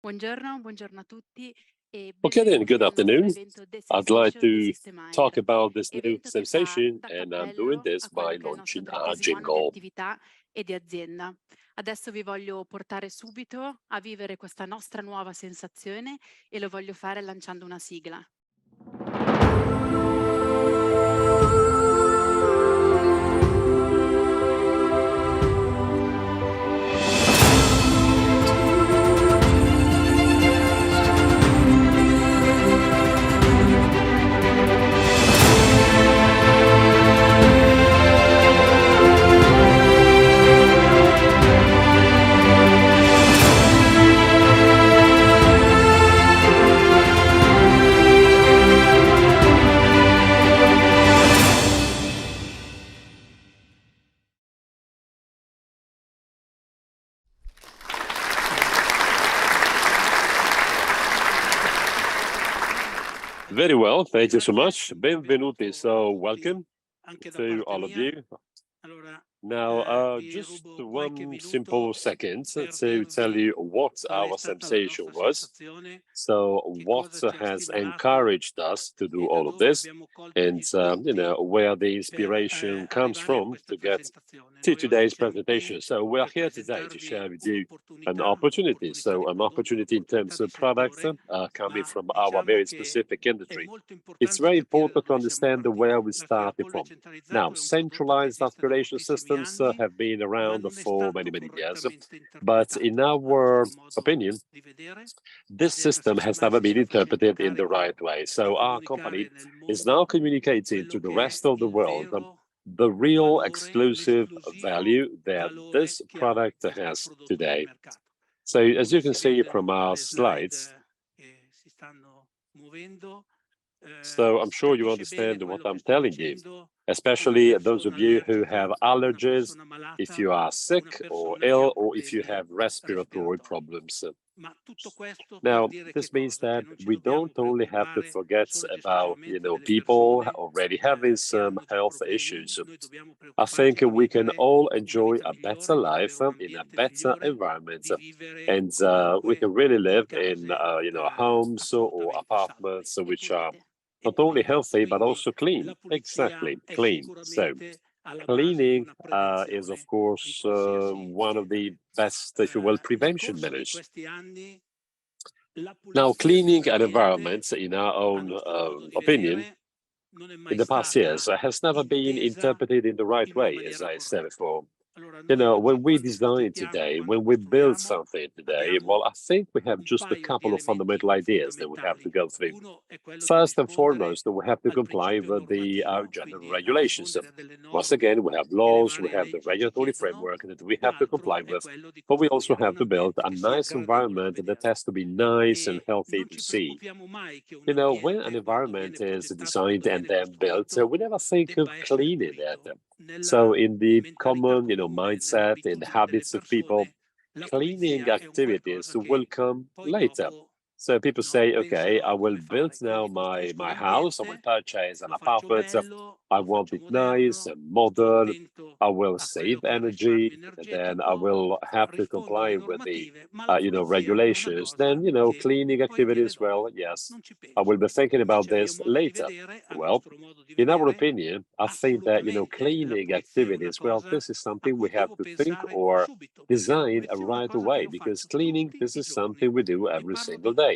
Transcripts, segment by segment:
Buongiorno a tutti. Okay then, good afternoon. I'd like to talk about this new sensation, and I'm doing this by launching a jingle. E di azienda. Adesso vi voglio portare subito a vivere questa nostra nuova sensazione e lo voglio fare lanciando una sigla. Very well, thank you so much. Benvenuti, so welcome to all of you. Now, just one simple second to tell you what our sensation was. So, what has encouraged us to do all of this, and where the inspiration comes from to get to today's presentation. So, we are here today to share with you an opportunity. So, an opportunity in terms of products coming from our very specific industry. It's very important to understand where we started from. Now, centralized aspiration systems have been around for many, many years, but in our opinion, this system has never been interpreted in the right way. So our company is now communicating to the rest of the world the real exclusive value that this product has today. So as you can see from our slides, so I'm sure you understand what I'm telling you, especially those of you who have allergies, if you are sick or ill, or if you have respiratory problems. Now, this means that we don't only have to forget about, people already having some health issues. I think we can all enjoy a better life in a better environment, and we can really live in, homes or apartments which are not only healthy, but also clean. Exactly, clean. So cleaning is, of course, one of the best, if you will, prevention measures. Now, cleaning an environment, in our own opinion, in the past years, has never been interpreted in the right way, as I said before. When we design today, when we build something today, well, I think we have just a couple of fundamental ideas that we have to go through. First and foremost, we have to comply with the general regulations. Once again, we have laws, we have the regulatory framework that we have to comply with, but we also have to build a nice environment that has to be nice and healthy to see. When an environment is designed and then built, we never think of cleaning it. So in the common, mindset, in the habits of people, cleaning activities will come later. So people say, okay, I will build now my house, I will purchase an apartment, I want it nice and modern, I will save energy, and then I will have to comply with the, regulations. Then, cleaning activities, well, yes, I will be thinking about this later. Well, in our opinion, I think that, cleaning activities, well, this is something we have to think or design right away, because cleaning, this is something we do every single day.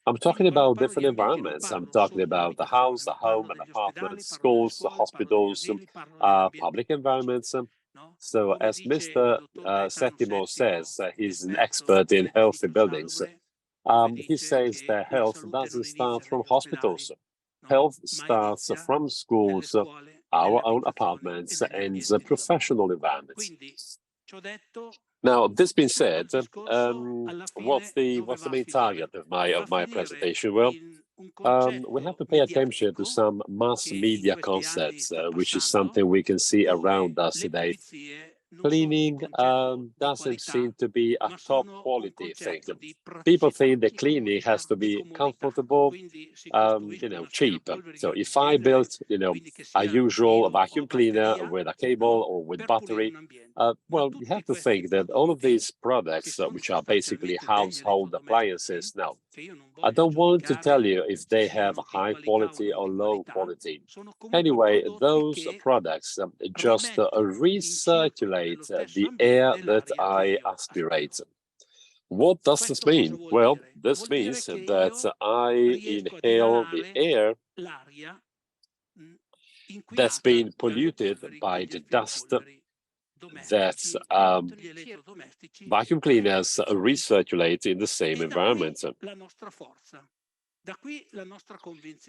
I'm talking about different environments. I'm talking about the house, the home, an apartment, schools, hospitals, public environments. So as Mr. Settimo says, he's an expert in healthy buildings. He says that health doesn't start from hospitals. Health starts from schools, our own apartments, and professional environments. Now, this being said, what's the main target of my presentation? Well, we have to pay attention to some mass media concepts, which is something we can see around us today. cleaning doesn't seem to be a top quality thing. People think that cleaning has to be comfortable, cheap. So if I built, a usual vacuum cleaner with a cable or with battery, well, you have to think that all of these products, which are basically household appliances now, I don't want to tell you if they have high quality or low quality. Anyway, those products just recirculate the air that I aspirate. What does this mean? Well, this means that I inhale the air that's been polluted by the dust that vacuum cleaners recirculate in the same environment.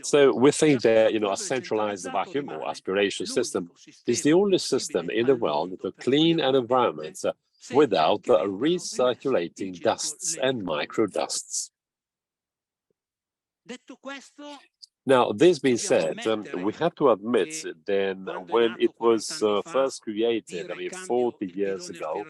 So we think that, a centralized vacuum or aspiration system is the only system in the world to clean an environment without recirculating dusts and microdusts. Now, this being said, we have to admit then when it was first created, 40 years ago,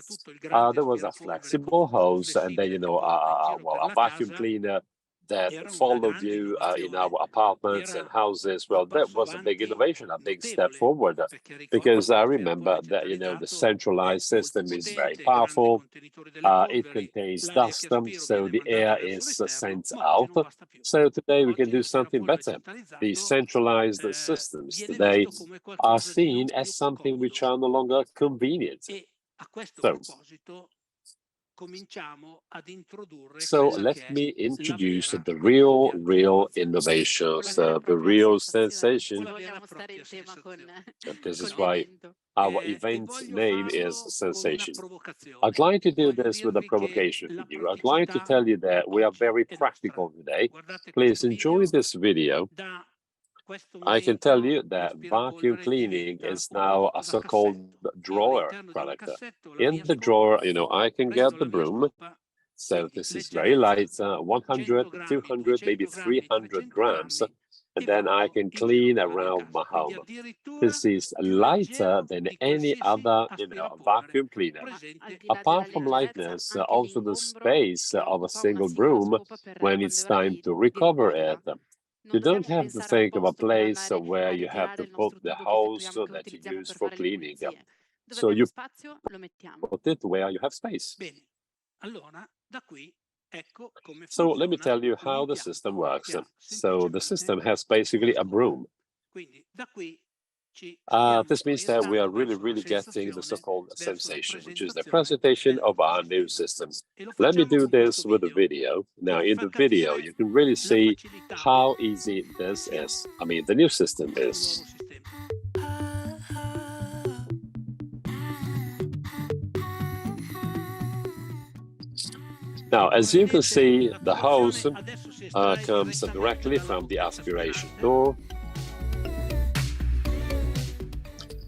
there was a flexible hose and then, a vacuum cleaner that followed you in our apartments and houses. Well, that was a big innovation, a big step forward, because I remember that, the centralized system is very powerful. It contains dust, so the air is sent out. So today we can do something better. The centralized systems today are seen as something which are no longer convenient. So let me introduce the real innovations, the real sensation. This is why our event name is Sensation. I'd like to do this with a provocation for you. I'd like to tell you that we are very practical today. Please enjoy this video. I can tell you that vacuum cleaning is now a so-called drawer product. In the drawer, I can get the broom. So this is very light, 100, 200, maybe 300 grams. And then I can clean around my home. This is lighter than any other, vacuum cleaner. Apart from lightness, also the space of a single broom when it's time to recover it. You don't have to think of a place where you have to put the hose that you use for cleaning. So you put it where you have space. So let me tell you how the system works. So the system has basically a broom. This means that we are really getting the so-called sensation, which is the presentation of our new system. Let me do this with a video. Now, in the video, you can really see how easy this is. The new system is. Now, as you can see, the hose comes directly from the aspiration door.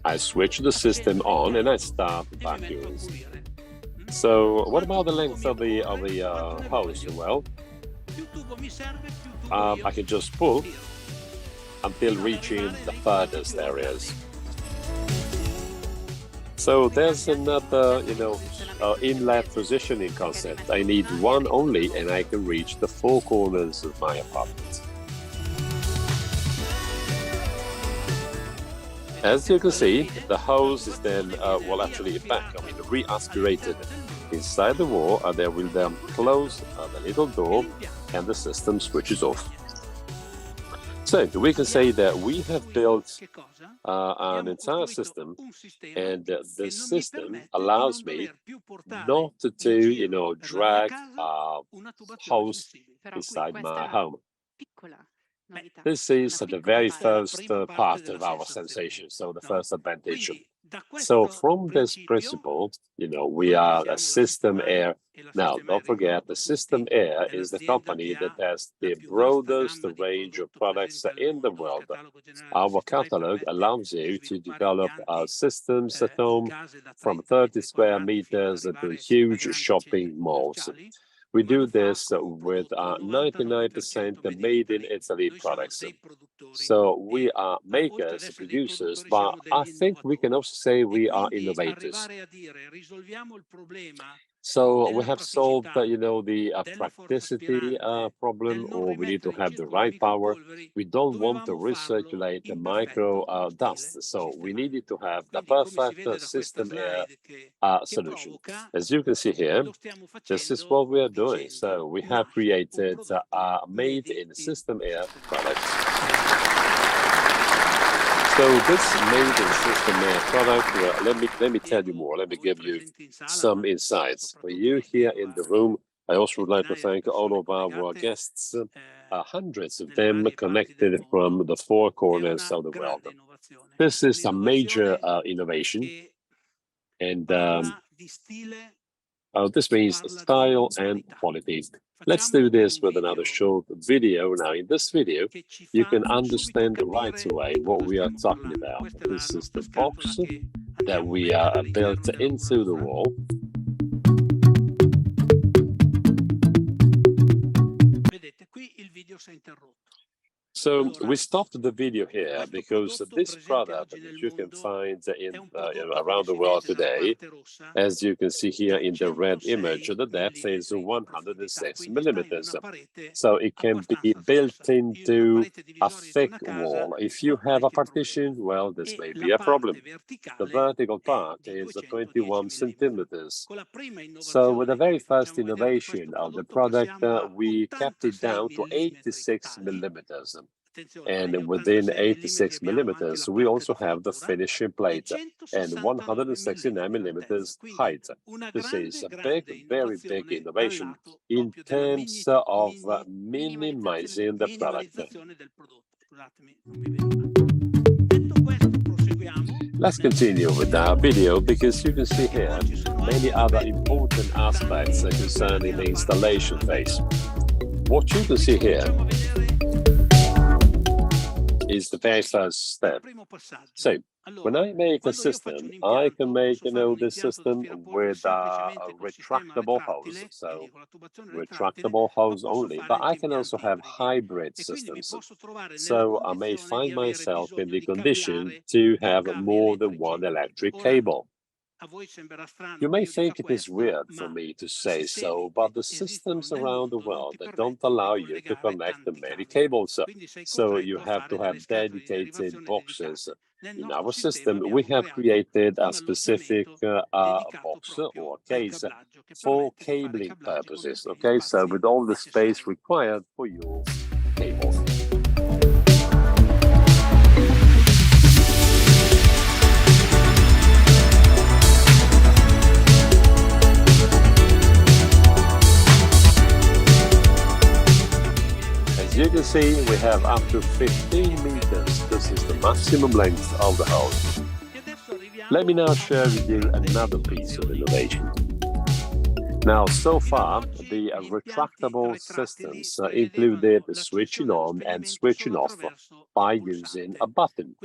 I switch the system on and I start vacuuming. So what about the length of the hose? Well, I can just pull until reaching the furthest areas. So there's another, inlet positioning concept. I need one only and I can reach the four corners of my apartment. As you can see, the hose is then, back, re-aspirated inside the wall. There will then close the little door and the system switches off. So we can say that we have built an entire system, and this system allows me not to, drag a hose inside my home. This is the very first part of our sensation, so the first advantage. So from this principle, we are a Sistem Air. Now, don't forget, the Sistem Air is the company that has the broadest range of products in the world. Our catalog allows you to develop systems at home from 30 square meters to huge shopping malls. We do this with 99% made in Italy products. So we are makers, producers, but I think we can also say we are innovators. So we have solved, the practicity problem, or we need to have the right power. We don't want to recirculate the micro dust, so we needed to have the perfect system air solution. As you can see here, this is what we are doing. So we have created made in system air products. So this made in system air product, let me tell you more. Let me give you some insights. For you here in the room, I also would like to thank all of our guests, hundreds of them connected from the four corners of the world. This is a major innovation, and this means style and quality. Let's do this with another short video. Now, in this video, you can understand right away what we are talking about. This is the box that we are built into the wall. So we stopped the video here because this product that you can find in around the world today, as you can see here in the red image, the depth is 106 millimeters. So it can be built into a thick wall. If you have a partition, well, this may be a problem. The vertical part is 21 centimeters. So with the very first innovation of the product, we kept it down to 86 millimeters. And within 86 millimeters, we also have the finishing plate and 169 millimeters height. This is a big, very big innovation in terms of minimizing the product. Let's continue with our video because you can see here many other important aspects concerning the installation phase. What you can see here is the very first step. So when I make a system, I can make, the system with a retractable hose, so retractable hose only, but I can also have hybrid systems. So I may find myself in the condition to have more than one electric cable. You may think it is weird for me to say so, but the systems around the world that don't allow you to connect many cables. So you have to have dedicated boxes. In our system, we have created a specific box or case for cabling purposes, okay? So with all the space required for your cable. As you can see, we have up to 15 meters. This is the maximum length of the hose. Let me now share with you another piece of innovation. Now, so far, the retractable systems included switching on and switching off by using a button.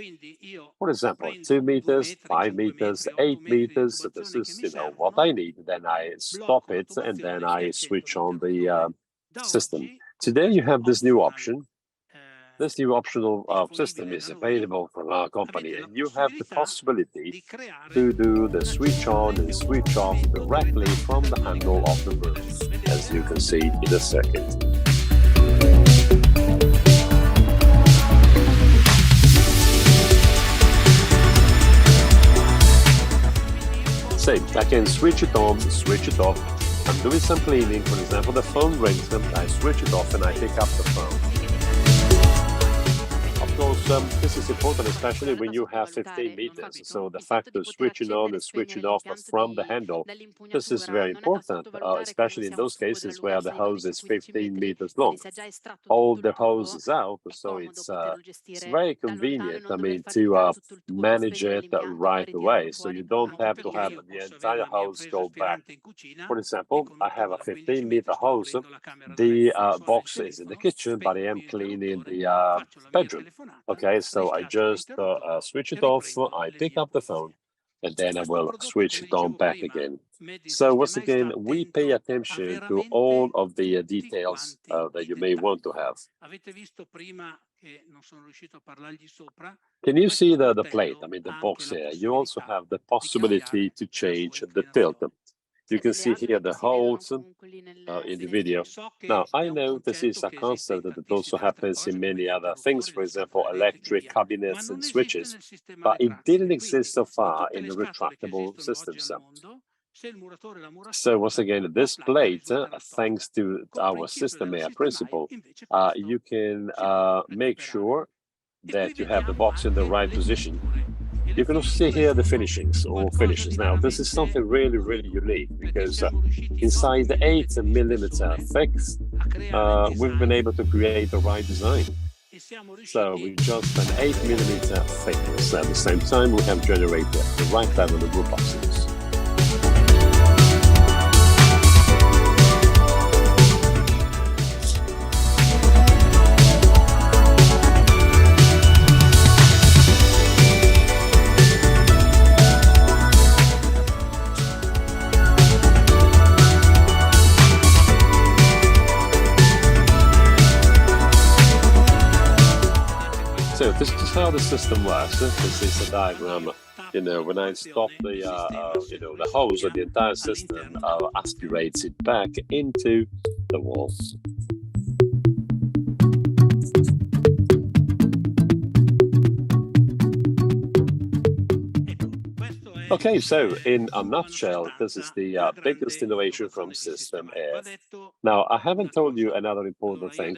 For example, 2 meters, 5 meters, 8 meters. This is, what I need. Then I stop it and then I switch on the system. Today, you have this new option. This new optional system is available from our company, and you have the possibility to do the switch on and switch off directly from the handle of the room, as you can see in a second. So I can switch it on, switch it off. I'm doing some cleaning, for example, the phone rings, I switch it off and I pick up the phone. Of course, this is important, especially when you have 15 meters. So the fact of switching on and switching off from the handle, this is very important, especially in those cases where the hose is 15 meters long. All the hose is out, so it's very convenient, to manage it right away. So you don't have to have the entire hose go back. For example, I have a 15-meter hose. The box is in the kitchen, but I am cleaning the bedroom. Okay, so I just switch it off, I pick up the phone, and then I will switch it on back again. So once again, we pay attention to all of the details that you may want to have. Can you see the plate, I mean the box here? You also have the possibility to change the tilt. You can see here the holes in the video. Now, I know this is a concept that also happens in many other things, for example, electric cabinets and switches, but it didn't exist so far in the retractable systems. So once again, this plate, thanks to our Sistem Air principle, you can make sure that you have the box in the right position. You can also see here the finishings or finishes. Now, this is something really, really unique because inside the 8mm thick, we've been able to create the right design. So with just an 8mm thickness, at the same time, we have generated the right level of robustness. So this is how the system works. This is a diagram. You know, when I stop the the hose, the entire system aspirates it back into the wall. Okay, so in a nutshell, this is the biggest innovation from Sistem Air. Now, I haven't told you another important thing,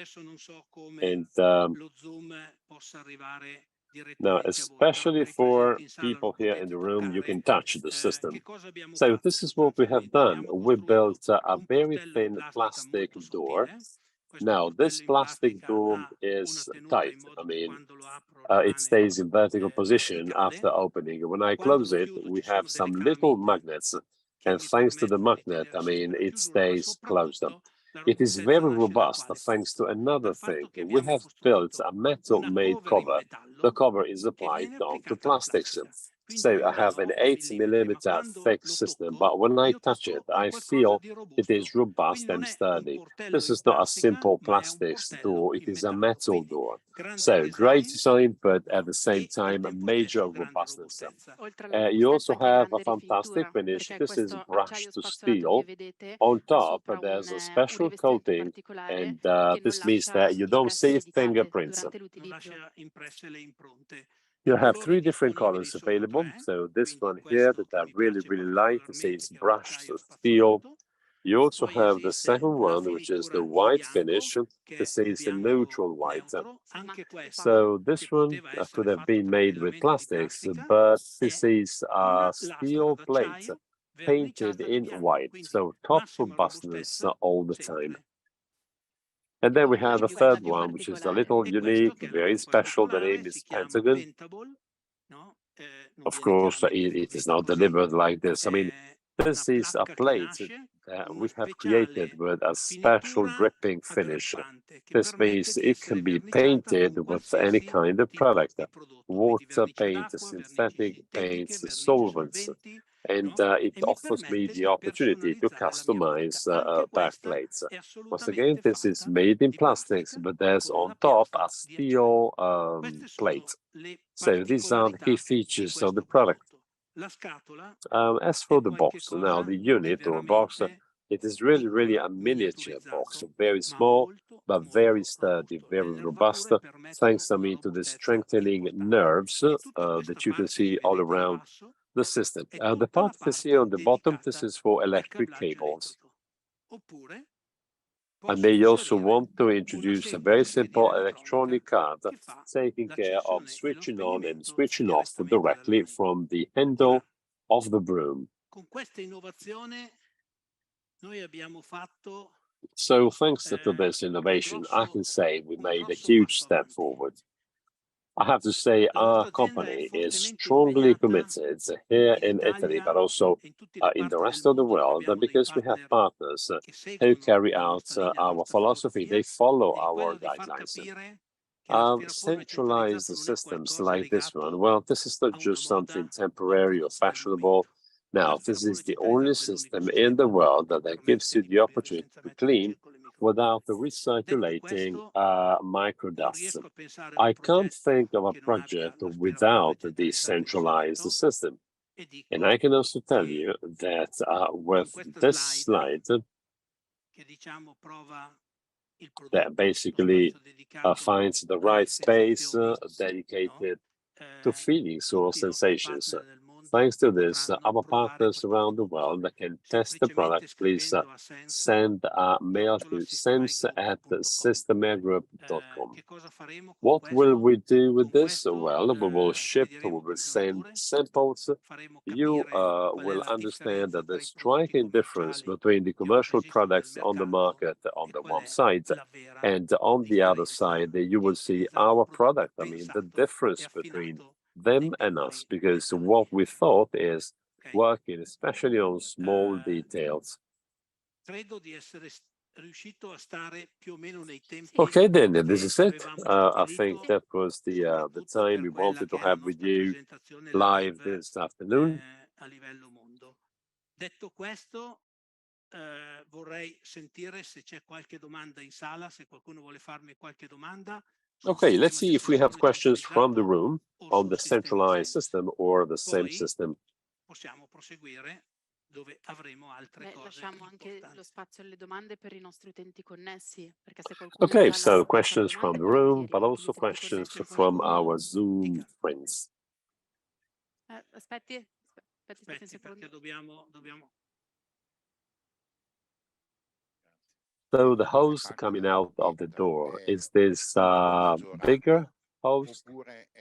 and now, especially for people here in the room, you can touch the system. So this is what we have done. We built a very thin plastic door. Now, this plastic door is tight. I mean, it stays in vertical position after opening. When I close it, we have some little magnets, and thanks to the magnet, I mean, it stays closed. It is very robust thanks to another thing. We have built a metal-made cover. The cover is applied onto plastics. So I have an 8mm thick system, but when I touch it, I feel it is robust and sturdy. This is not a simple plastic door, it is a metal door. So great design, but at the same time, major robustness. You also have a fantastic finish. This is brushed steel. On top, there's a special coating, and this means that you don't see fingerprints. You have three different colors available. So this one here that I really, really like, it says brushed steel. You also have the second one, which is the white finish. This is the neutral white. So this one could have been made with plastics, but this is a steel plate painted in white. So top robustness all the time. And then we have the third one, which is a little unique, very special. The name is Pentagon. Of course, it is not delivered like this. I mean, this is a plate that we have created with a special dripping finish. This means it can be painted with any kind of product, water paint, synthetic paints, solvents, and it offers me the opportunity to customize backplates. Once again, this is made in plastics, but there's on top a steel plate. So these are the key features of the product. As for the box, now the unit or box, it is really, really a miniature box, very small, but very sturdy, very robust, thanks to the strengthening nerves that you can see all around the system. The part you see on the bottom, this is for electric cables. I may also want to introduce a very simple electronic card taking care of switching on and switching off directly from the handle of the broom. So thanks to this innovation, I can say we made a huge step forward. I have to say our company is strongly committed here in Italy, but also in the rest of the world, because we have partners who carry out our philosophy. They follow our guidelines. Centralized systems like this one, well, this is not just something temporary or fashionable. Now, this is the only system in the world that gives you the opportunity to clean without recirculating microdusts. I can't think of a project without a decentralized system. And I can also tell you that with this slide, that basically finds the right space dedicated to feelings or sensations. Thanks to this, our partners around the world can test the product. Please send a mail to sense@systemairgroup.com. What will we do with this? Well, we will ship, we will send samples. You will understand that the striking difference between the commercial products on the market on the one side and on the other side, you will see our product. I mean, the difference between them and us, because what we thought is working especially on small details. Okay, then this is it. I think that was the time we wanted to have with you live this afternoon. Detto questo, vorrei sentire se c'è qualche domanda in sala, se qualcuno vuole farmi qualche domanda. Okay, let's see if we have questions from the room on the centralized system or the same system. Possiamo proseguire dove avremo altre cose lasciamo anche importanti. lo spazio alle domande per i nostri utenti connessi, perché se qualcuno Okay, in sala so vuole questions fare from the domande, room, but volentieri, also gli utenti questions connessi from possono- our Zoom friends. Aspetti un Aspetti, secondo. perché dobbiamo... So the hose coming out of the door, is this bigger hose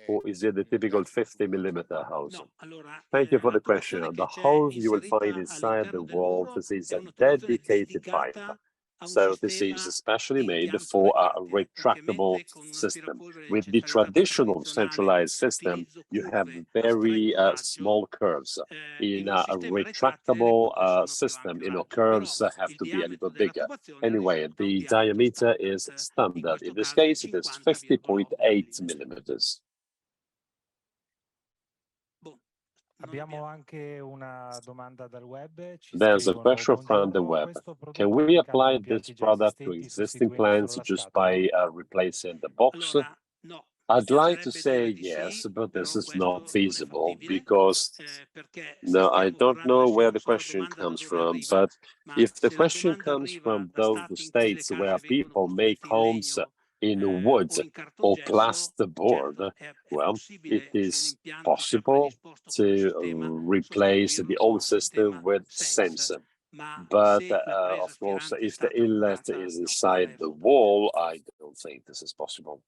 or is it the typical 50mm hose? No, allora, Thank you for the question. la The tubulazione che c'è hose you will find inserita inside the all'interno del wall, muro this is è a una tubulazione dedicated pipe. dedicata a un So this sistema is specially di made impianto for a retrattile, perché retractable mentre con un system. aspirapolvere With the centralizzato traditional tradizionale centralized system, utilizzo you have curve a very stretto raggio, small curves. In in un a sistema retrattile le retractable curve sono più system, ampio you know, raggio, però curves have il to be a little diametro della bigger. tubazione Anyway, risulta un the diametro diameter is standard, in standard. In questo this caso case, it is 50.8 50,8 millimeters. Abbiamo anche una domanda dal web. Ci There's a scrivono: question from the "Buongiorno, web. questo Can prodotto we ricambia apply impianti this già product to esistenti existing sostituendoli plants solo alla just scatola?" by replacing the box? Allora, no. I'd like to Piacerebbe say dire di yes, sì, but this però is questo not non è feasible fattibile, because perché se no, I stiamo don't parlando, know where adesso the non so la question domanda da comes dove from, arriva, but ma if the se la question domanda comes arriva from da those stati in cui le states where case vengono people make costruite in homes legno in wood o in or cartongesso, plasterboard, certo, è well, possibile it su un is impianto già possible predisposto con un to sistema replace the sostituirlo old con un system sistema with sense, sense. ma But se la presa of course, aspirante è if the stata inlet usata, is no, inside non è the fattibile. wall, I don't think this is possible.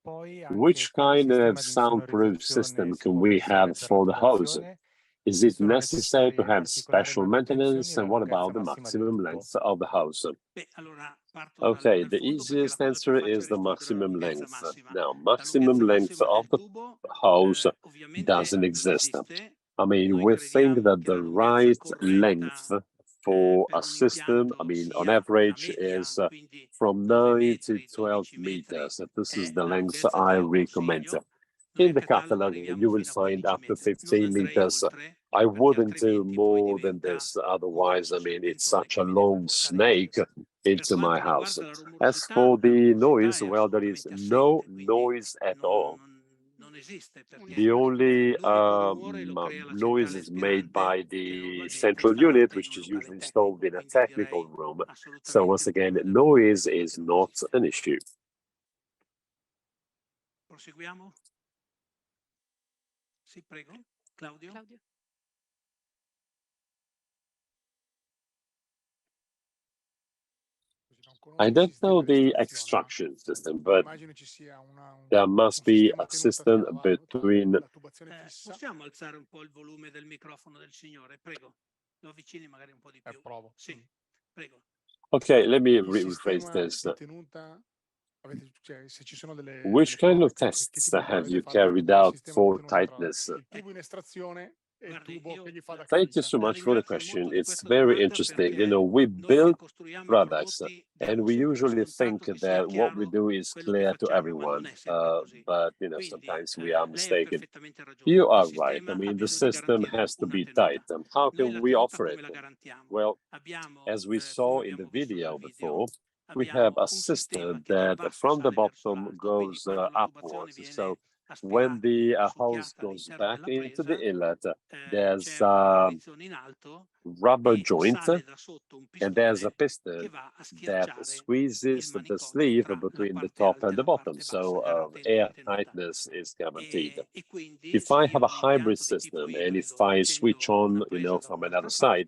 Poi Which anche quale kind of sistema di soundproof system insonorizzazione si can può we pensare have per for the hose? l'automazione? Is it Sono necessary to necessarie have particolari special manutenzioni maintenance? e And la what lunghezza about the massima del maximum tubo? length of the hose? Beh, allora parto Okay, dal the fondo perché la easiest cosa più answer facile is the rispondere alla maximum lunghezza length. massima. Now, La maximum lunghezza length massima of del the tubo hose ovviamente doesn't non exist. esiste. I mean, Noi we think crediamo that che la the lunghezza right corretta length for per a un system, I impianto mean, on sia la average media, is quindi from 9 9 to metri, 12 12 metri meters. This is è the la length lunghezza I che io recommend. consiglio. Noi In a the catalogo catalog, arriviamo you will fino a find 15 up to metri. Non 15 andrei meters. oltre I perché wouldn't do altrimenti poi more than diventa this, un otherwise, I grosso mean, it's serpentone such a che mi deve long portare via. snake Per into my quanto house. riguarda la As rumorosità, for la the rumorosità noise, è well, there is assolutamente no assente, quindi noise at all. non esiste perché The only l'unico rumore lo crea la noise centrale is made aspirante by che the normalmente è central unit, installata in which un is locale usually installed tecnico, in a quindi technical direi room. So assolutamente once il again, tema del noise rumore is non not esiste. an issue. Proseguiamo? Sì, prego. Claudio? I don't know the extraction system, but there must be a system between. Possiamo alzare un po' il volume del microfono del signore? Prego. Lo avvicini magari un po' di più. Provo. Sì, prego. Okay, let me rephrase this. Which kind of tests have you carried out for tightness? Thank you so much for the question. It's very interesting. You know, we build products and we usually think that what we do is clear to everyone, but, you know, sometimes we are mistaken. You are right. I mean, the system has to be tight. How can we offer it? Well, as we saw in the video before, we have a system that from the bottom goes upwards. So when the hose goes back into the inlet, there's a rubber joint and there's a piston that squeezes the sleeve between the top and the bottom. So air tightness is guaranteed. If I have a hybrid system and if I switch on, you know, from another side,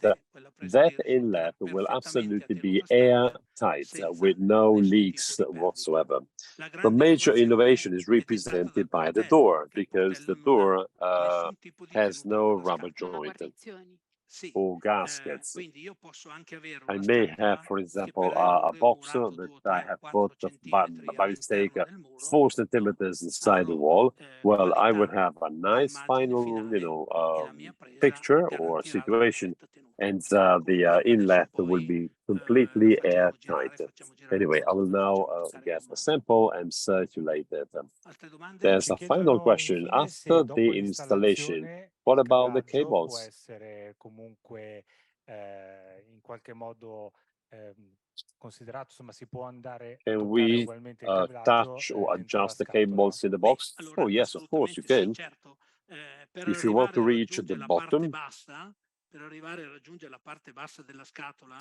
that inlet will absolutely be airtight with no leaks whatsoever. The major innovation is represented by the door, because the door has no rubber joint or gaskets. I may have, for example, a box that I have put by mistake 4 centimeters inside the wall. Well, I would have a nice final, you know, picture or situation, and the inlet will be completely airtight. Anyway, I will now get a sample and circulate it. There's a final question. After the installation, what about the cables? Can we touch or adjust the cables in the box? Oh, yes, of course you can. If you want to reach the bottom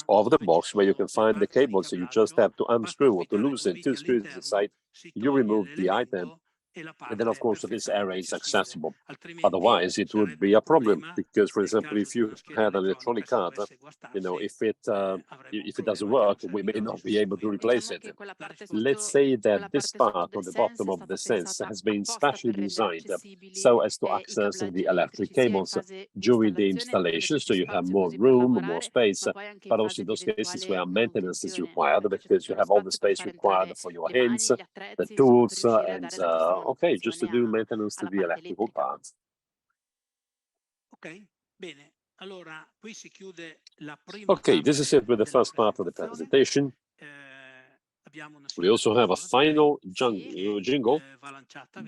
of the box where you can find the cable, so you just have to unscrew or to loosen 2 screws inside. You remove the item, and then, of course, this area is accessible. Otherwise, it would be a problem because, for example, if you had an electronic card, you know, if it doesn't work, we may not be able to replace it. Let's say that this part on the bottom of the sense has been specially designed so as to access the electric cables during the installation, so you have more room, more space, but also in those cases where maintenance is required, because you have all the space required for your hands, the tools, and okay, just to do maintenance to the electrical parts. Okay, this is it with the first part of the presentation. We also have a final jingle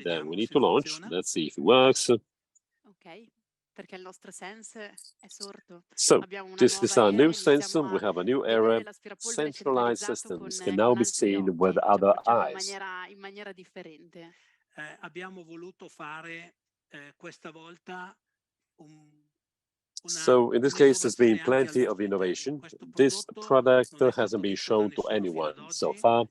that we need to launch. Let's see if it works. So, this is our new sensor. We have a new era. Centralized systems can now be seen with other eyes. So in this case, there's been plenty of innovation. This product hasn't been shown to anyone so far.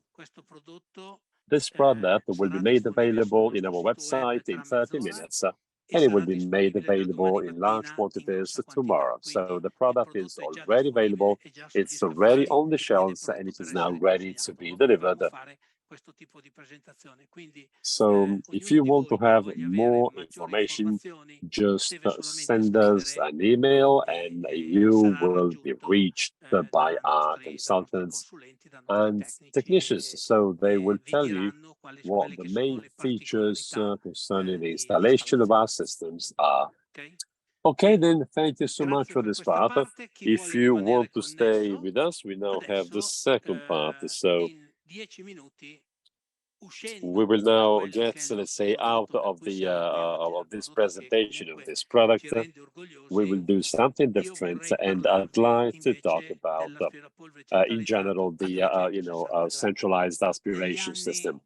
This product will be made available in our website in 30 minutes, and it will be made available in large quantities tomorrow. So the product is already available, it's already on the shelves, and it is now ready to be delivered. So if you want to have more information, just send us an email and you will be reached by our consultants and technicians. So they will tell you what the main features concerning the installation of our systems are. Okay, then, thank you so much for this part. If you want to stay with us, we now have the second part. So we will now get, let's say, out of the of this presentation of this product. We will do something different, and I'd like to talk about, in general, the centralized aspiration system.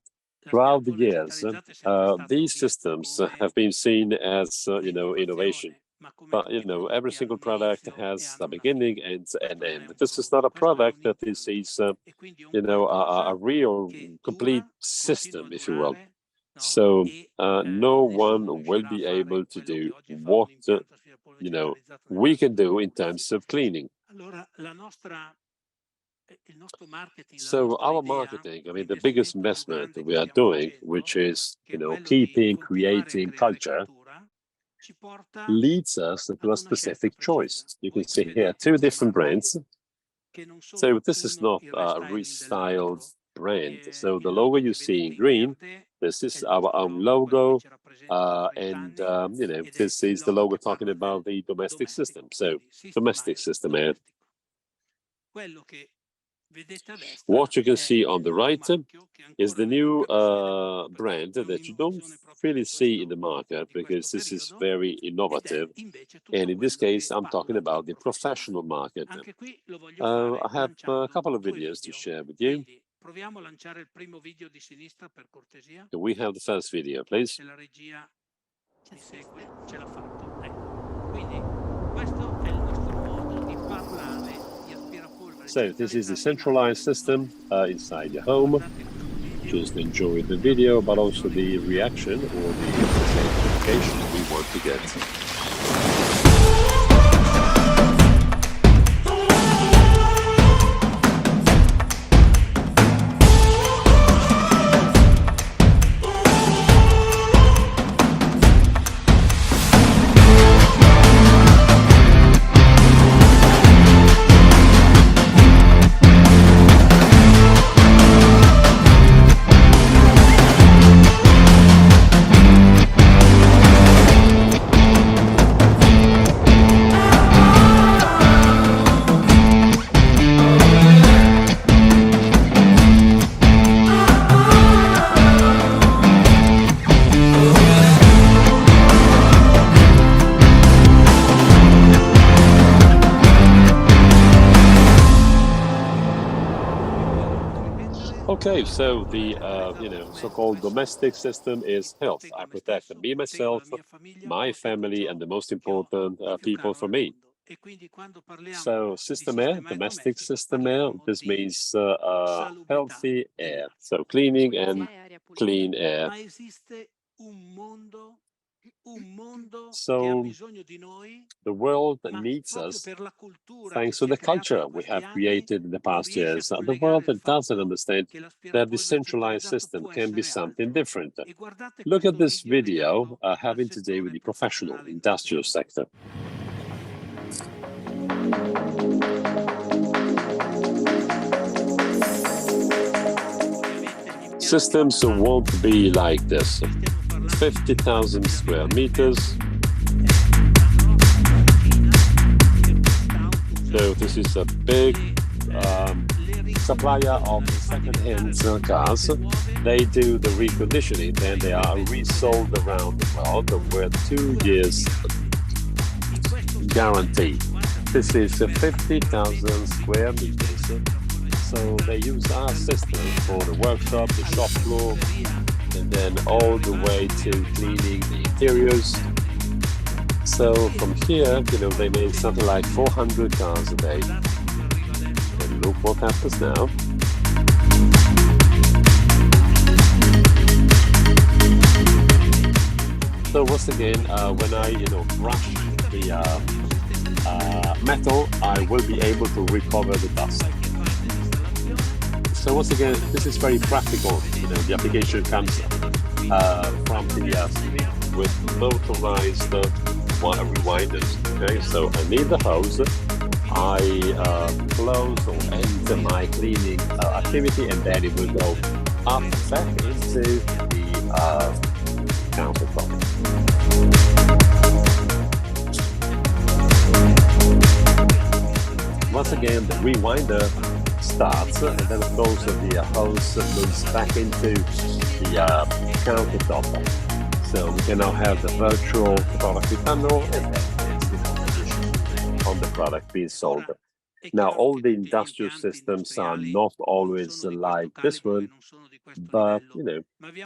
Throughout the years, these systems have been seen as, innovation. But, every single product has a beginning and an end. This is not a product that is a real complete system, if you will. So no one will be able to do what, we can do in terms of cleaning. So our marketing, the biggest investment we are doing, which is, creating culture, leads us to a specific choice. You can see here 2 different brands. So this is not a restyled brand. So the logo you see in green, this is our own logo. And this is the logo talking about the domestic system. So domestic system air. What you can see on the right is the new brand that you don't really see in the market because this is very innovative. And in this case, I'm talking about the professional market. I have a couple of videos to share with you. Proviamo a lanciare il primo video di sinistra per cortesia. Can we have the first video, please? Se la regia ci segue, ce l'ha fatto. Ecco. Quindi questo è il nostro modo di parlare di aspirapolvere. So this is the centralized system inside your home. Just enjoy the video, but also the reaction or the notification we want to get. Okay, so the so-called domestic system is health. I protect me, myself, my family, and the most important people for me. So system air, domestic system air, this means healthy air. So cleaning and clean air. So the world needs us thanks to the culture we have created in the past years. The world doesn't understand that the centralized system can be something different. Look at this video having to do with the professional industrial sector. Systems won't be like this. 50,000 square meters. So this is a big supplier of second-hand cars. They do the reconditioning and they are resold around the world with 2 years guarantee. This is 50,000 square meters. So they use our system for the workshop, the shop floor, and then all the way to cleaning the interiors. So from here, they make something like 400 cars a day. And look what happens now. So once again, when I, brush the metal, I will be able to recover the dust. So once again, this is very practical. The application comes from the with motorized rewinders. Okay, so I need the hose. I close or end my cleaning activity, and then it will go up back into the countertop. Once again, the rewinder starts, and then of course the hose moves back into the countertop. So we can now have the virtual photography panel and then it's the position on the product being sold. Now, all the industrial systems are not always like this one, but,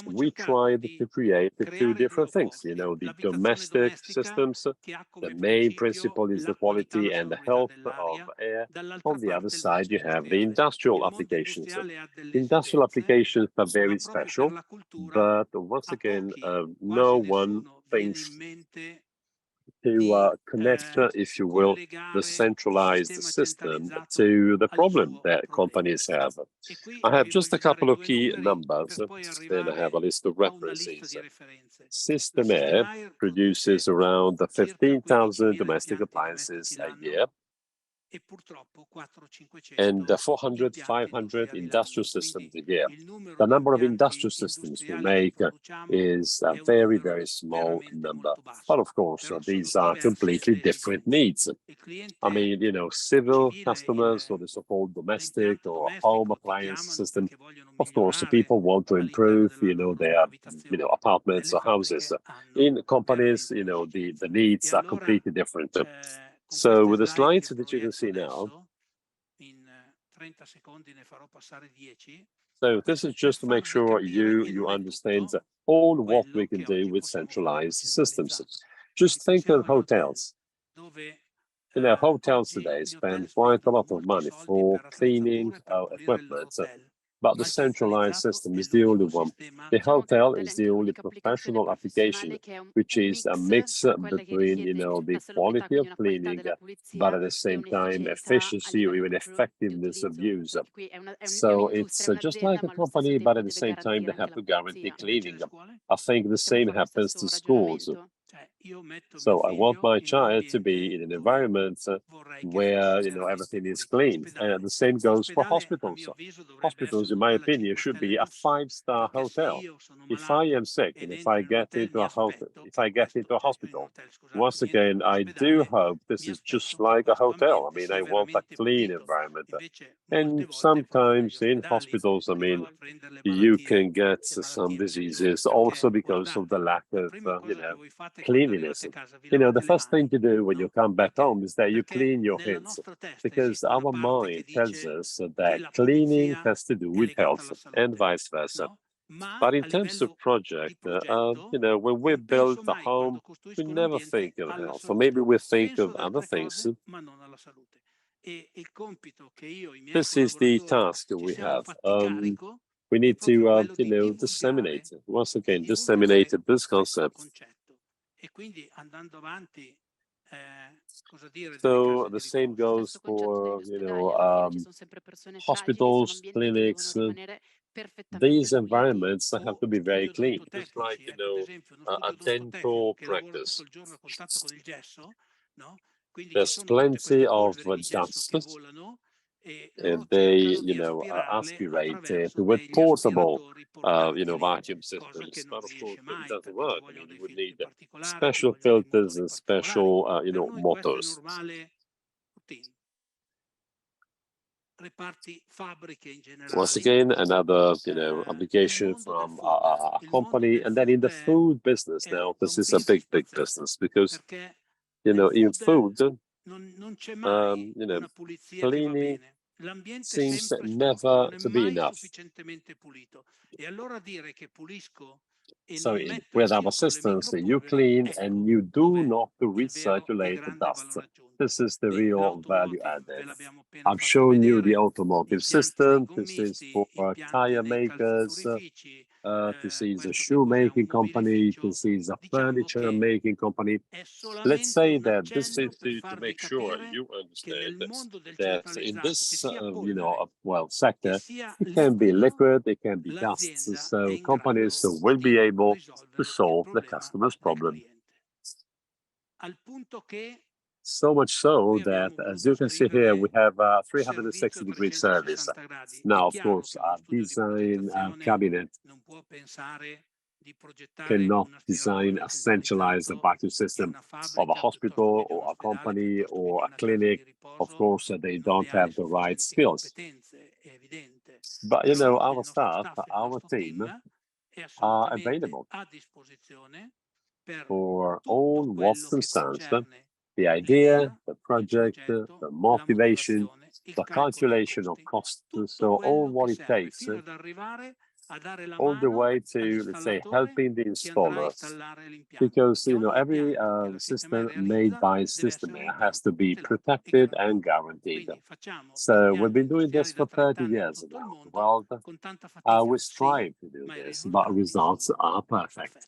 we tried to create the two different things. The domestic systems, the main principle is the quality and the health of air. On the other side, you have the industrial applications. Industrial applications are very special, but once again, no one thinks to connect, if you will, the centralized system to the problem that companies have. I have just a couple of key numbers, then I have a list of references. Sistem Air produces around 15,000 domestic appliances a year. and 400, 500 industrial systems a year. The number of industrial systems we make is a very, very small number. But of course, these are completely different needs. I mean, civil customers or the so-called domestic or home appliance system. Of course, the people want to improve, their, apartments or houses. In companies, the needs are completely different. So with the slides that you can see now, so this is just to make sure you understand all what we can do with centralized systems. Just think of hotels. Hotels today spend quite a lot of money for cleaning equipment, but the centralized system is the only one. The hotel is the only professional application, which is a mix between, the quality of cleaning, but at the same time, efficiency or even effectiveness of use. So it's just like a company, but at the same time, they have to guarantee cleaning. I think the same happens to schools. So I want my child to be in an environment where everything is clean, and the same goes for hospitals. Hospitals, in my opinion, should be a 5-star hotel. If I am sick and if I get into a hospital, once again, I do hope this is just like a hotel. I mean, I want a clean environment. And sometimes in hospitals, I mean, you can get some diseases also because of the lack of, cleanliness. The first thing to do when you come back home is that you clean your hands, because our mind tells us that cleaning has to do with health and vice versa. But in terms of project, when we build a home, we never think of health, or maybe we think of other things. This is the task we have. We need to disseminate, once again, disseminate this concept. So the same goes for, hospitals, clinics. These environments have to be very clean. It's like, a dental practice. There's plenty of dust, and they, aspirate with portable, vacuum systems. But of course, it doesn't work. I mean, you would need special filters and special, motors. Once again, another, application from a company. And then in the food business now, this is a big, big business, because, in food, cleaning seems never to be enough. So with our systems, you clean and you do not recirculate the dust. This is the real value added. I've shown you the automotive system. This is for tire makers. This is a shoemaking company. This is a furniture making company. Let's say that this is to make sure you understand that in this, sector, it can be liquid, it can be dust. So companies will be able to solve the customer's problem. So much so that, as you can see here, we have a 360-degree service. Now, of course, our design cabinet cannot design a centralized vacuum system of a hospital or a company or a clinic. Of course, they don't have the right skills. But, our staff, our team are available for all what concerns the idea, the project, the motivation, the calculation of costs, so all what it takes, all the way to, let's say, helping the installers. Because, every system made by Sistem Air has to be protected and guaranteed. So we've been doing this for 30 years now. Well, we strive to do this, but results are perfect.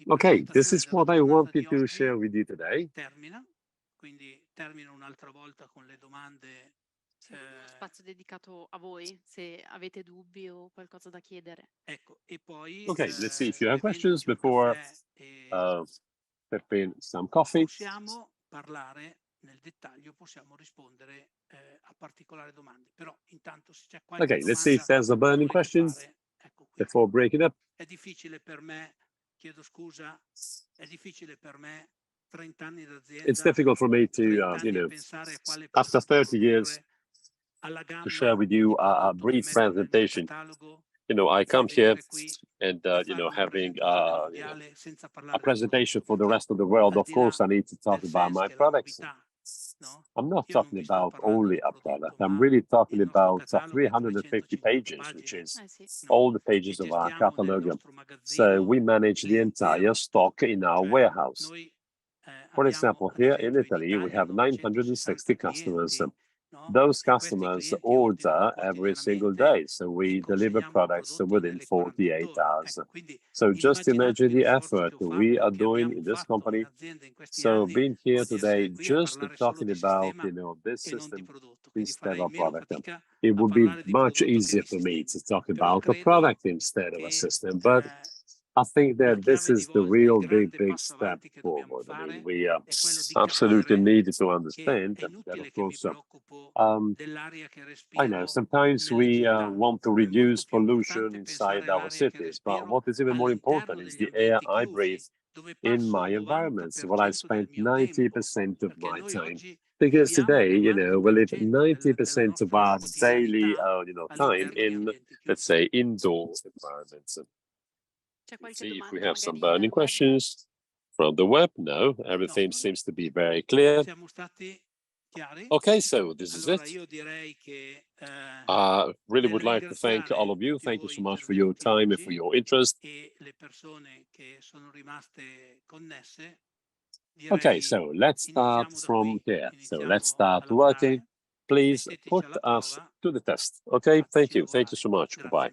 Okay, this is what I wanted to share with you today. Spazio dedicato a voi, se avete dubbi o qualcosa da chiedere. Okay, let's see if you have questions before sipping some coffee. Possiamo parlare nel dettaglio, possiamo rispondere a particolari domande. Però intanto se c'è qualche Okay, let's see if there's a burning questions ecco qui. before breaking up. È difficile per me, chiedo scusa, è difficile per me 30 anni d'azienda. It's difficult for me to, after 30 years, to share with you a brief presentation. I come here and, having a presentation for the rest of the world. Of course, I need to talk about my products. I'm not talking about only a product. I'm really talking about 350 pages, which is all the pages of our catalog. So we manage the entire stock in our warehouse. For example, here in Italy, we have 960 customers. Those customers order every single day, so we deliver products within 48 hours. So just imagine the effort we are doing in this company. So being here today, just talking about, this system instead of product, it would be much easier for me to talk about a product instead of a system. But I think that this is the real big step forward. I mean, we absolutely need to understand that, of course, I know sometimes we want to reduce pollution inside our cities, but what is even more important is the air I breathe in my environments, where I spend 90% of my time. Because today, we live 90% of our daily, time in, let's say, indoor environments. Let's see if we have some burning questions from the web. No, everything seems to be very clear. Okay, so this is it. I really would like to thank all of you. Thank you so much for your time and for your interest. Okay, so let's start from here. So let's start working. Please put us to the test. Okay, thank you. Thank you so much. Bye-bye.